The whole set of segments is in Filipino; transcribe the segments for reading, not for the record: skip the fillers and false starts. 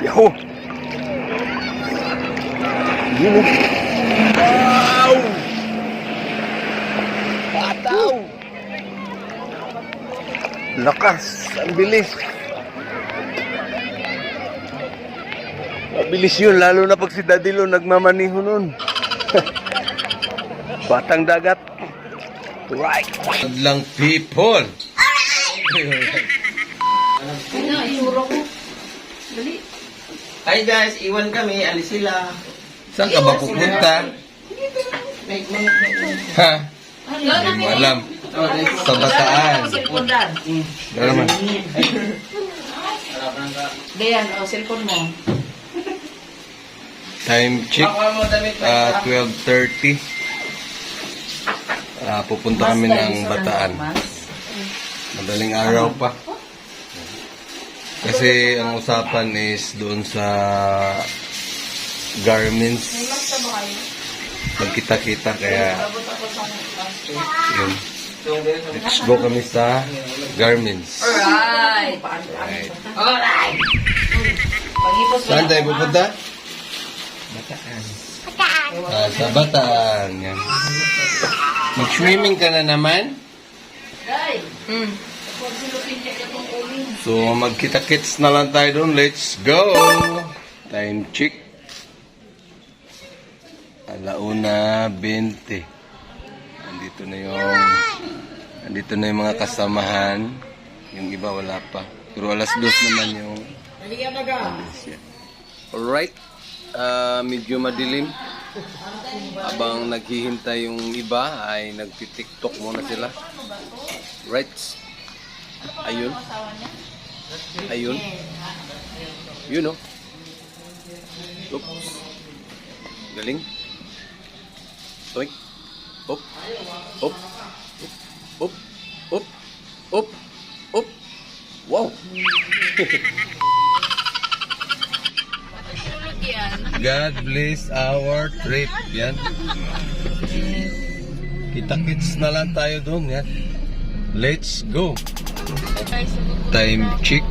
Yahoo! Yun oh. Wow! Pataw! Lakas! Ang bilis! Mabilis yun, lalo na pag si Daddy Lo nagmamaniho nun. Batang dagat. Right! Lang people! Hi guys, iwan kami, alis sila. Saan ka ba pupunta? Ha? Hindi mo alam. Sa Bataan. Ano naman? Dayan, cellphone mo. Time check. 12:30. Pupunta kami ng Bataan. Madaling araw pa. Kasi ang usapan is doon sa garments. Magkita-kita kaya yun. Let's go kami sa garments. Alright. Alright. Saan tayo pupunta? Bataan. Sa Bataan. Yan. Mag-swimming ka na naman? So, magkita-kits na lang tayo doon. Let's go! Time check. 1:20. Andito na yung mga kasamahan. Yung iba wala pa. Pero 2:00 naman yung alright. Medyo madilim. Habang naghihintay yung iba ay nagti-tiktok muna sila. Right. Ayun. Ayun. Yun oh. Oops. Galing. Toink. Op. Op. Op. Op. Op. Op. Wow. God bless our trip. Yan. Kita-kits na lang tayo doon. Yan. Let's go. Time check.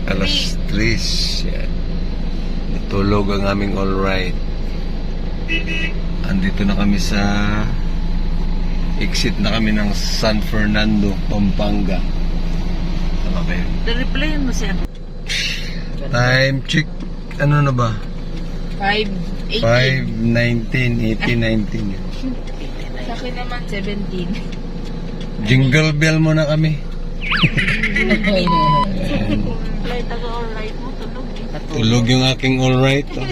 3:00. Yan. Natulog ang aming alright. Andito na kami sa exit na kami ng San Fernando, Pampanga. Tama ba yun? Replyan mo siya. Time check. Ano na ba? 5:18. 5:19, 18:19. Sa akin naman 17. Jingle bell mo na kami. Flight ako alright mo, tulog eh. Tulog yung aking alright. Oh.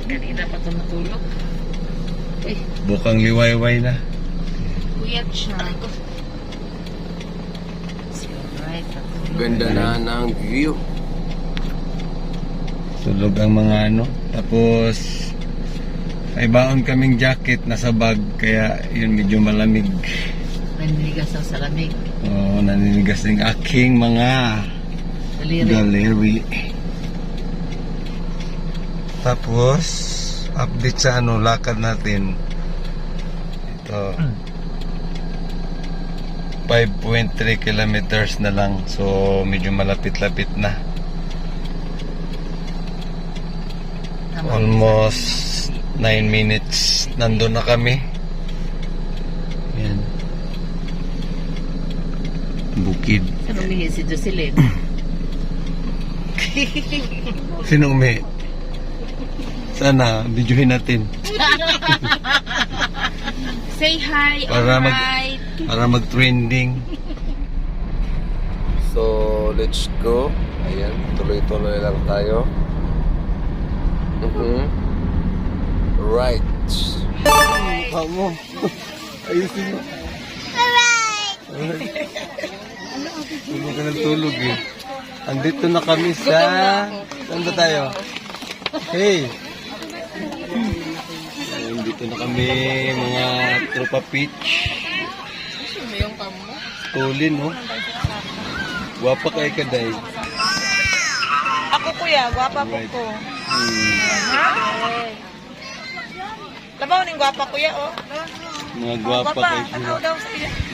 Kanina pa ito matulog. Uy, Bukang liwayway na. kuyat siya. Si alright. Ganda na ng view. Tulog ang mga ano. Tapos ay baon kaming jacket nasa bag. Kaya yun medyo malamig. Naninigas ang salamig. Oo, naninigas ng aking mga galeri. Tapos update sa ano, lakad natin. Ito 5.3 kilometers na lang. So medyo malapit-lapit na. Almost 9 minutes nandun na kami. Yan. Bukid. Saan umihi si Jocelyn? Sino umi? Sana, videohin natin. Say hi, alright. Para mag-trending. So, let's go. Ayan, tuloy-tuloy lang tayo. Right. Mukha mo. Ayusin mo. Alright. Hindi ka nang tulog eh. Andito na kami sa... Saan ba tayo? Hey! Ayun, dito na kami, mga tropa pitch. Tulin, no? Gwapa kay Kaday. Ako kuya, gwapa po Right. ko. Labaw ning gwapa kuya oh. Mga gwapa Gwapa, kay ano Kaday. daw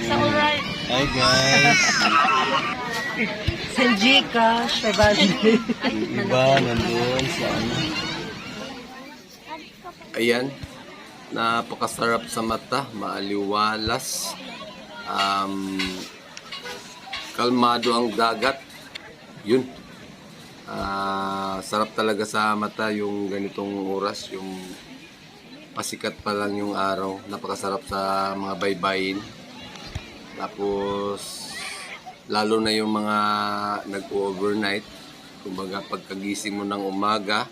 sa alright. Hi guys! Gcash, 500. Yung iba nandun sa ano. Ayan. Napakasarap sa mata. Maaliwalas. Kalmado ang dagat. Yun. Sarap talaga sa mata yung ganitong oras. Yung pasikat pa lang yung araw. Napakasarap sa mga baybayin. Tapos lalo na yung mga nag-overnight, kumbaga pagkagising mo ng umaga,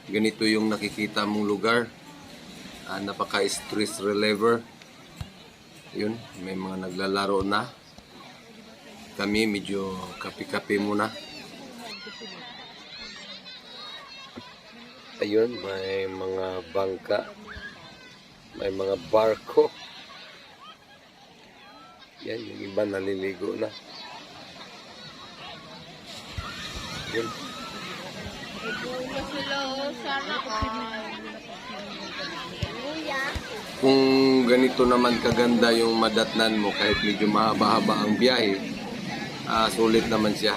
ganito yung nakikita mong lugar. Napaka-stress reliever. Yun, may mga naglalaro na. Kami medyo kape-kape muna. Ayun, may mga bangka. May mga barko. Yan, yung iba naliligo na. Yun. Kung ganito naman kaganda yung madatnan mo, kahit medyo mahaba-haba ang biyahe, sulit naman siya.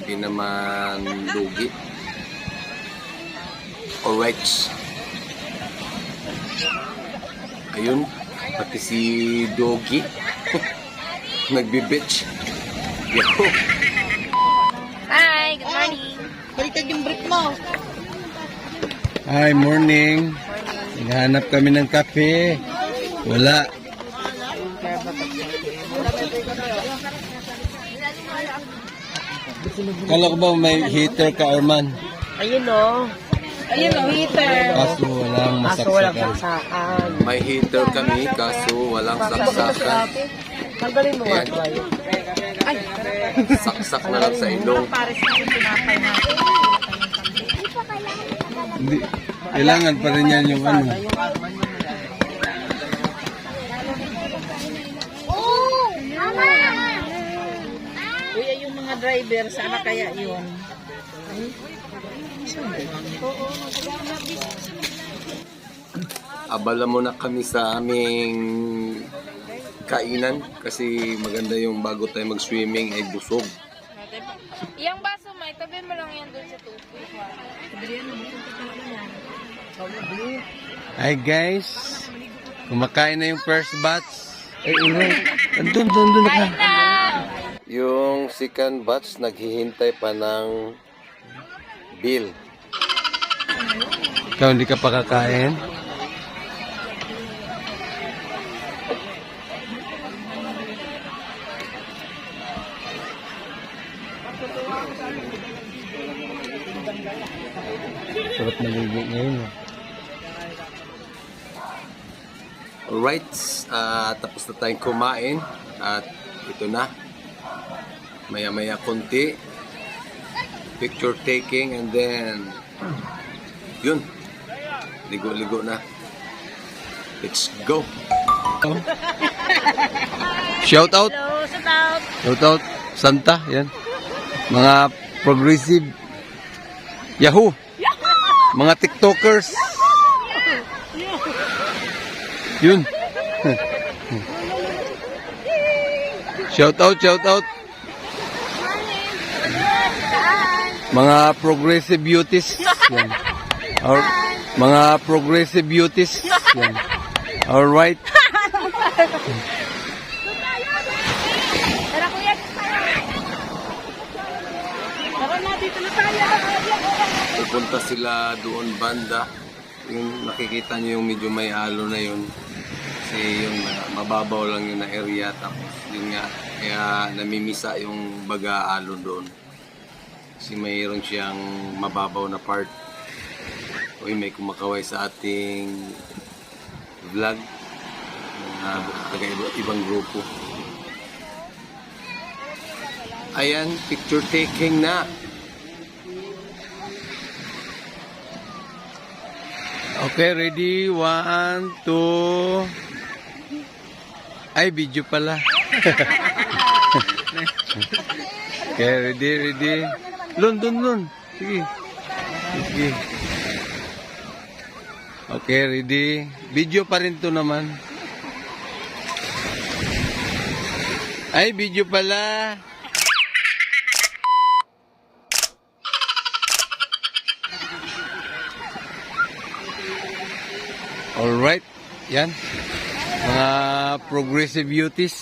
Hindi naman lugi. Alright. Ayun, pati si Doggy. Nagbe-bitch. Yahoo! Hi, good morning. Baliktad yung brief mo. Hi, morning. Naghanap kami ng kape. Wala. Kala ko ba may heater ka, Arman? Ayun o. Ayun, heater. Kaso walang masaksakan. saksakan. May heater kami, kaso walang saksakan. Tanggalin mo nga Ayan. tayo. Saksak na lang sa ilong. Pares na yung tinapay natin. Hindi. Kailangan pa rin yan yung ano. Kuya, yung mga driver, sana kaya yun? Abala muna kami sa aming kainan kasi maganda yung bago tayo mag-swimming ay busog. Yung baso mo, itabi mo lang yan doon sa tubig. Hi guys, kumakain na yung first batch. Ay, andun na ka. Yung second batch naghihintay pa ng bill. Ikaw hindi ka pa kakain? Sarap naligo ngayon. Alright, tapos na tayong kumain at ito na. Maya-maya konti. Picture taking and then yun. Ligo-ligo na. Let's go. Shout out. Hello, shout out. Shout out. Santa, yan. Mga progressive Yahoo! Mga TikTokers! Yun! Shout out, shout out! Mga progressive beauties! Yan. Mga progressive beauties! Yan. Alright! Tara kuya, tara na, dito na tayo. Pupunta sila doon banda. Yung nakikita nyo yung medyo may alo na yun. Kasi yung mababaw lang yun na area. Tapos yun nga, kaya namimisa yung baga-alo doon. Kasi mayroon siyang mababaw na part. Uy, may kumakaway sa ating vlog. Ibang grupo. Ayan, picture taking na. Okay, ready? 1, 2. Ay, video pala. Okay, ready? Lun. Sige. Okay, ready? Video pa rin to naman. Ay, video pala. Alright. Yan. Mga progressive beauties.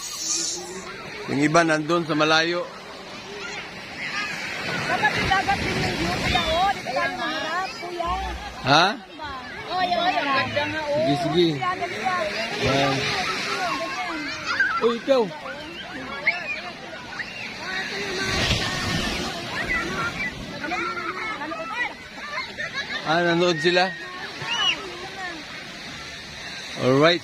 Yung iba nandun sa malayo. Dapat yung dagat din yung view, kuya, oh. Dito tayo mahirap, kuya. Ha? Oh, yan, yan. Ganda nga, oh. Sige, sige. Yan. Uy, ikaw. Nanood sila? Alright.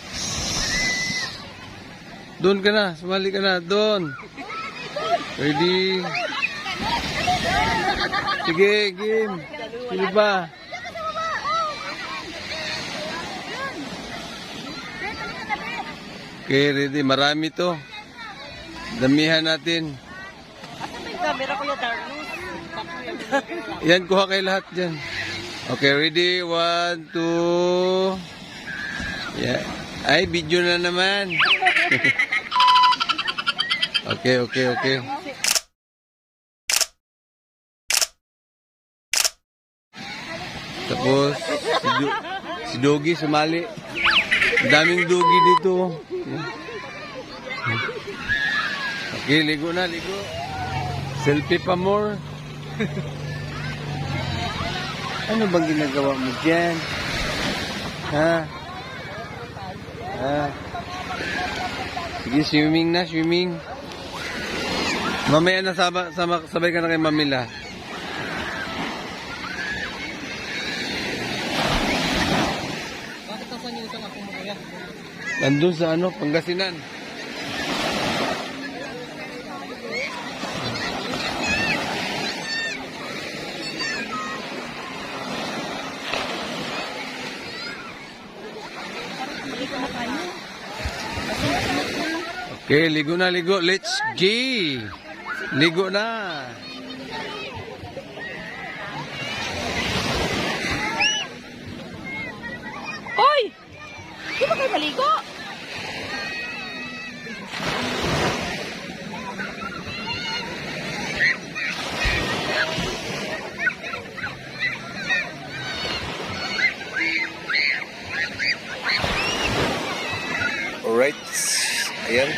Doon ka na. Sumali ka na. Doon. Ready? Sige, game. Sino ba? Okay, ready. Marami to. Damihan natin. Camera, kuya Darlus. Yan, kuha kayo lahat dyan. Okay, ready? 1, 2. Yeah. Ay, video na naman. Okay. Tapos, si Doggy sumali. Ang daming Doggy dito. Okay, ligo na, ligo. Selfie pa more. Ano bang ginagawa mo dyan? Ha? Sige, swimming na, swimming. Mamaya na sabay ka na kay Mamila. Bakit nasan yung isang ako mo kuya? Nandun sa Pangasinan. Okay, ligo na, ligo. Let's go. Ligo na. Hoy! Di ba kayo maligo? Alright. Ayan.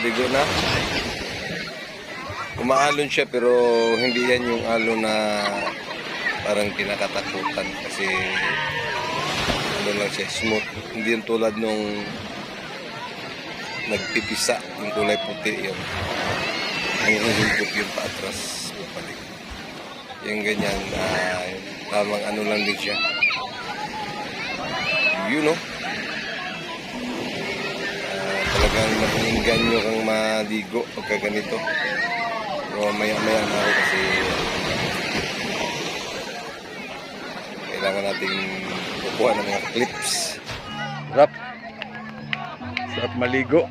Ligo na. Umaalon siya pero hindi yan yung alon na parang kinakatakutan kasi ano lang siya, smooth. Hindi yung tulad nung nagpipisa, yung kulay puti yun. Ang humpot yung paatras. Yung ganyan, tamang ano lang din siya. You know? Talagang matinggan nyo kang maligo pagka ganito. Pero maya-maya na ako kasi kailangan nating kukuha ng mga clips. Sarap maligo.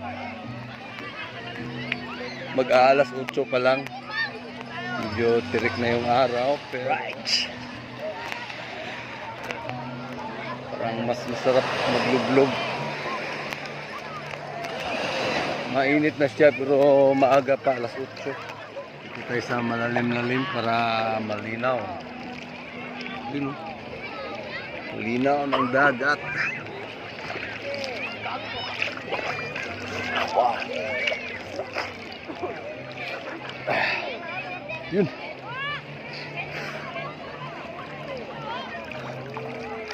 Mag-aalas 8 pa lang. Medyo tirik na yung araw. Pero parang mas masarap maglublog. Mainit na siya pero maaga pa, alas 8. Dito tayo sa malalim-lalim para malinaw. Yun, malinaw ng dagat. Wow. Yun.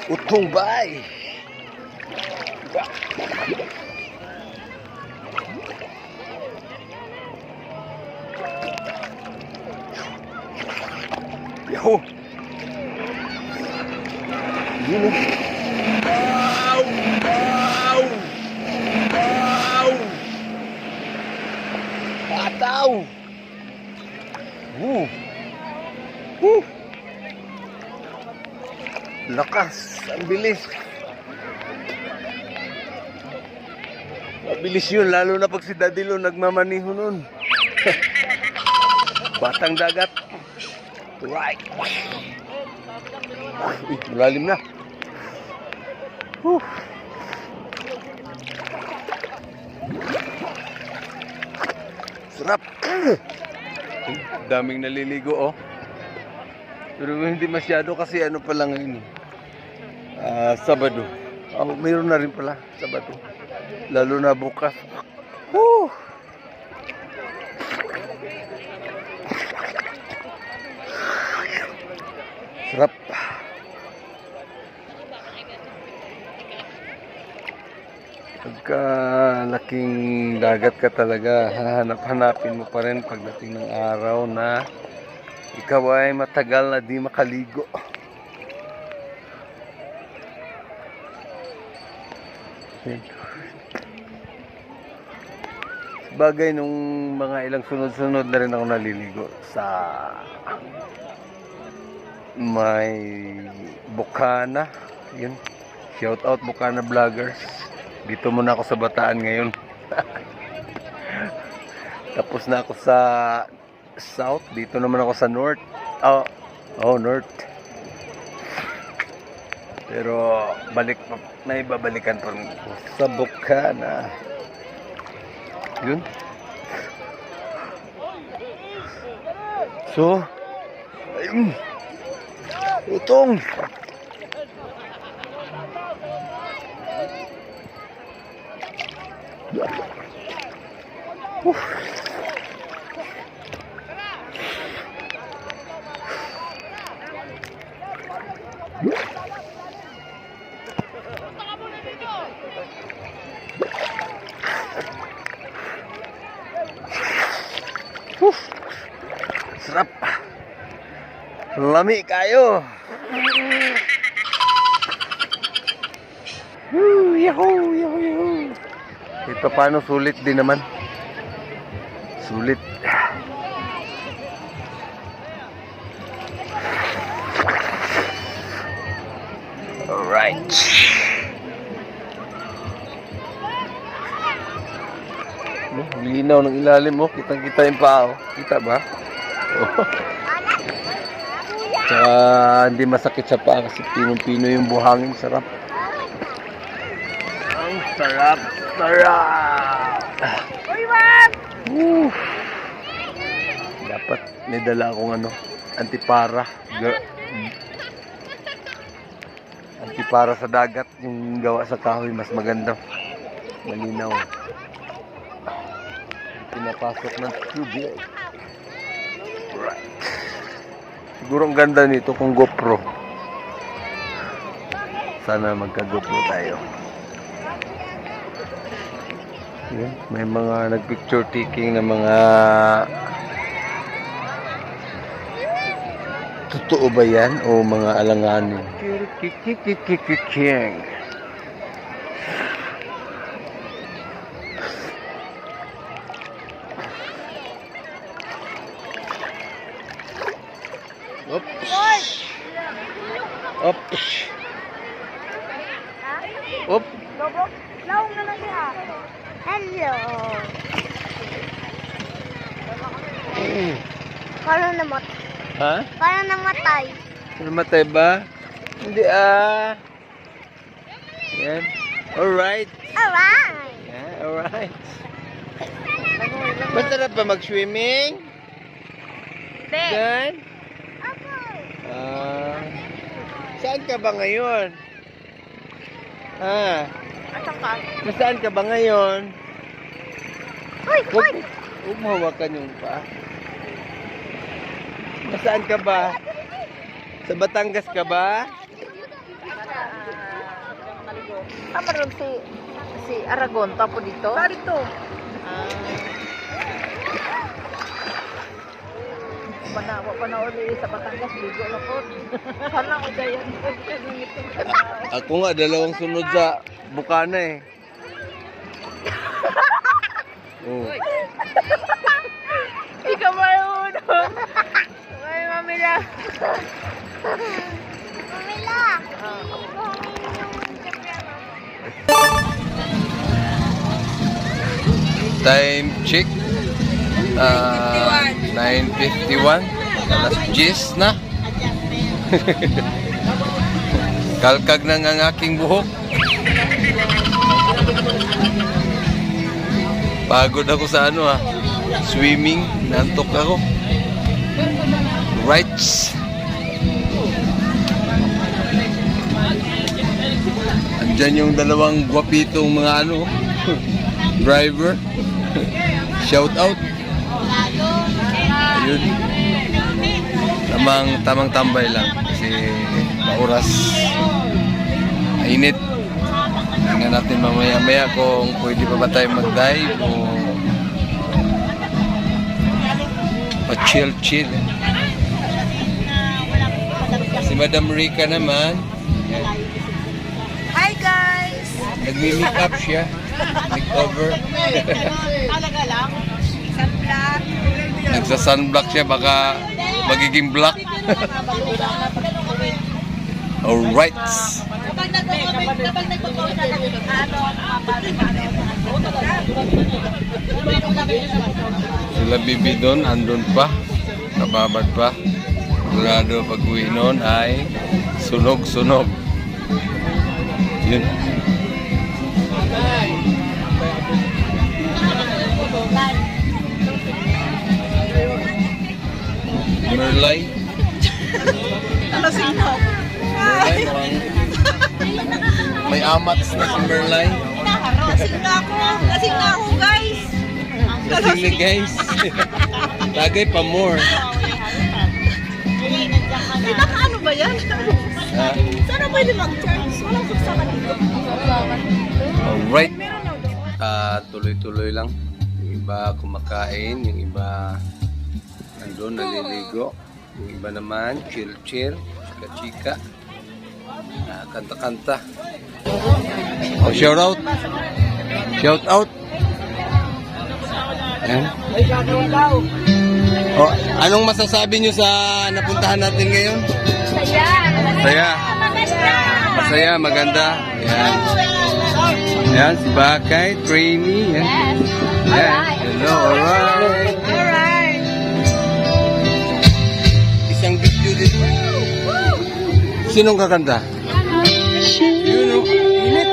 Utong bay. Yahoo! Yun. Wow! Wow! Wow! Pataw! Lakas! Ang bilis! Mabilis yun, lalo na pag si Daddy Lo nagmamaniho nun. Batang dagat. Right. Malalim na. Sarap. Daming naliligo, oh. Pero hindi masyado kasi ano pa lang yun. Sabado. Oh, mayroon na rin pala, Sabado. Lalo na bukas. Woo! Sarap. Pagka laking dagat ka talaga, hahanap-hanapin mo pa rin pagdating ng araw na ikaw ay matagal na di makaligo. Bagay nung mga ilang sunod-sunod na rin ako naliligo sa may Bukana. Yun. Shout out Bukana vloggers. Dito muna ako sa Bataan ngayon. Tapos na ako sa South. Dito naman ako sa North. North. Pero may babalikan pa rin ako sa Bukana. Yun. So, ayun. Utong. Sarap. Lami kayo. Yahoo. Ito paano sulit din naman. Sulit. Alright. Linaw ng ilalim mo. Kitang-kita yung paa. Kita ba? Tsaka hindi masakit sa paa kasi pinong-pino yung buhangin. Sarap. Ang sarap. Uy, wag! Dapat may dala akong antipara. Antipara sa dagat. Yung gawa sa kahoy mas maganda. Malinaw. Pinapasok ng tubig. Right. Siguro ang ganda nito kung GoPro. Sana magka-GoPro tayo. Yan. May mga nag-picture taking na mga totoo ba yan o mga alanganin? Op. Lawang na lang siya. Hello. Parang namatay. Ha? Parang namatay. Namatay ba? Hindi Yan. Alright. Alright. Yeah, alright. Masarap ba mag-swimming? Hindi. Gan? Okay. Saan ka ba ngayon? Asan ka? Nasaan ka ba ngayon? Uy! Huwag mo hawakan yung pa. Nasaan ka ba? Sa Batangas ka ba? Tama rin si Aragon, tapo dito. Dito. Panauli sa Batangas, bigo na po. Sana ko dyan. Ako nga, dalawang sunod sa Bukana eh. Oh. Ikaw marunong. Ay, mamila. Mamila. Time check. 9:51. Alas 10 na. Kalkag na ang aking buhok. Pagod ako sa swimming. Nantok ako. Right. Nandyan yung dalawang gwapitong mga ano, driver. Shout out. Ayun. Tamang tambay lang kasi mauras. Mainit. Tingnan natin mamaya-maya kung pwede pa ba tayo mag-dive o pa-chill-chill. Si Madam Rica naman, Hi guys! nagmi-make up siya. Makeover. Talaga lang. Sunblock. Nagsa-sunblock siya, baka magiging black. Alright. Kapag nagpo-post na Sila Bibi doon, andun pa. Nababad pa. Sigurado pag uwi noon ay sunog-sunog. Yun. Merlay. Lasing na. Merlay, may amats na si Merlay. Lasing na ako. Lasing na ako guys. Lasing ni guys. Tagay pa more. Pinakaano ba yan? Ha? Sana pwede mag-charge? Walang suksakan dito. Alright. Tuloy-tuloy lang. Yung iba kumakain, yung iba nandun, naliligo. Yung iba naman, chill-chill, chika-chika. Kanta-kanta. Oh, shout out. Shout out. Ayan. Oh, anong masasabi nyo sa napuntahan natin ngayon? Saya. Masaya, maganda. Ayan. Ayan, si Bakay, trainee. Ayan. Ayan. Hello, alright. Alright. Isang video dito. Sinong kakanta? Yun o. Init.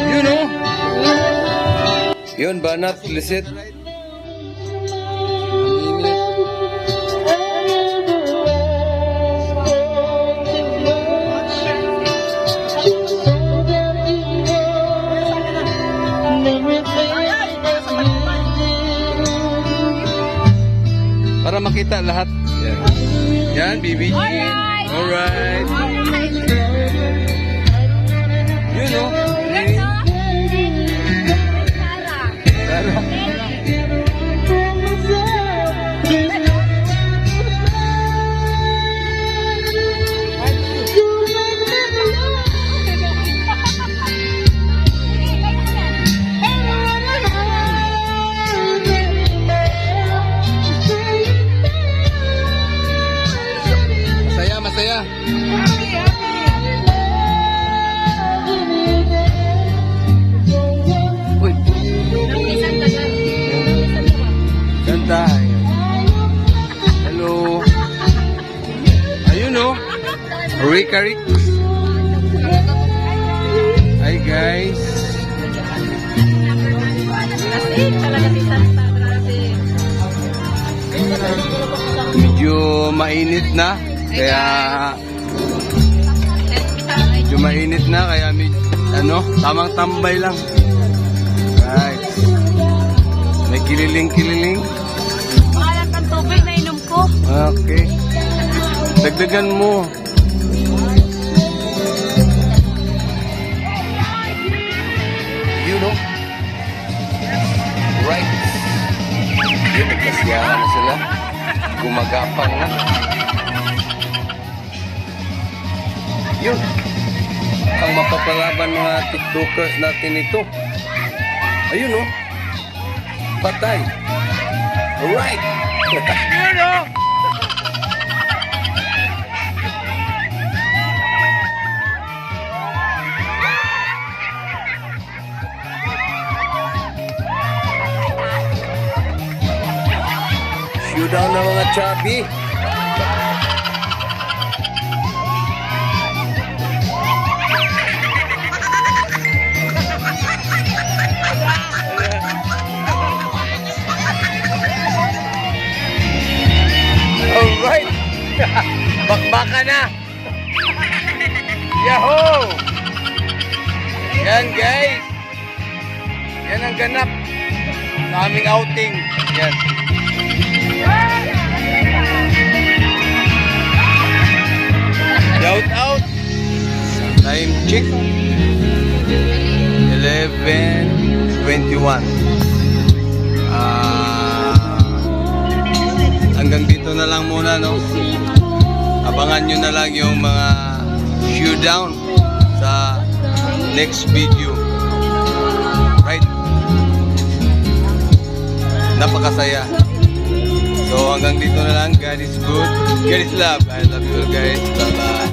Yun o. Yun, Banat, Lisit. Para makita lahat. Yan. Yan, BBG. Alright. Yun o. Sarah. Masaya, masaya. Uy. Ganda. Hello. Ayun o. Rika Rick. Hi guys. Medyo mainit na. Kaya tamang tambay lang. Right. May kililing-kililing. Mahalat ang tubig na inom ko. Okay. Dagdagan mo. You know? Right. Yun, nagkasiyahan na sila. Gumagapang na. Yun. Ang mapapalaban mga tiktokers natin ito. Ayun o. Patay. Alright. Yun o. Showdown ng mga chubby. Alright. Bakbaka na. Yahoo! Yan guys. Yan ang ganap sa aming outing. Yan. Shout out. Time check. 11:21. Hanggang dito na lang muna, no? Abangan nyo na lang yung mga showdown sa next video. Right? Napakasaya. So hanggang dito na lang. God is good. God is love. I love you all guys. Bye-bye.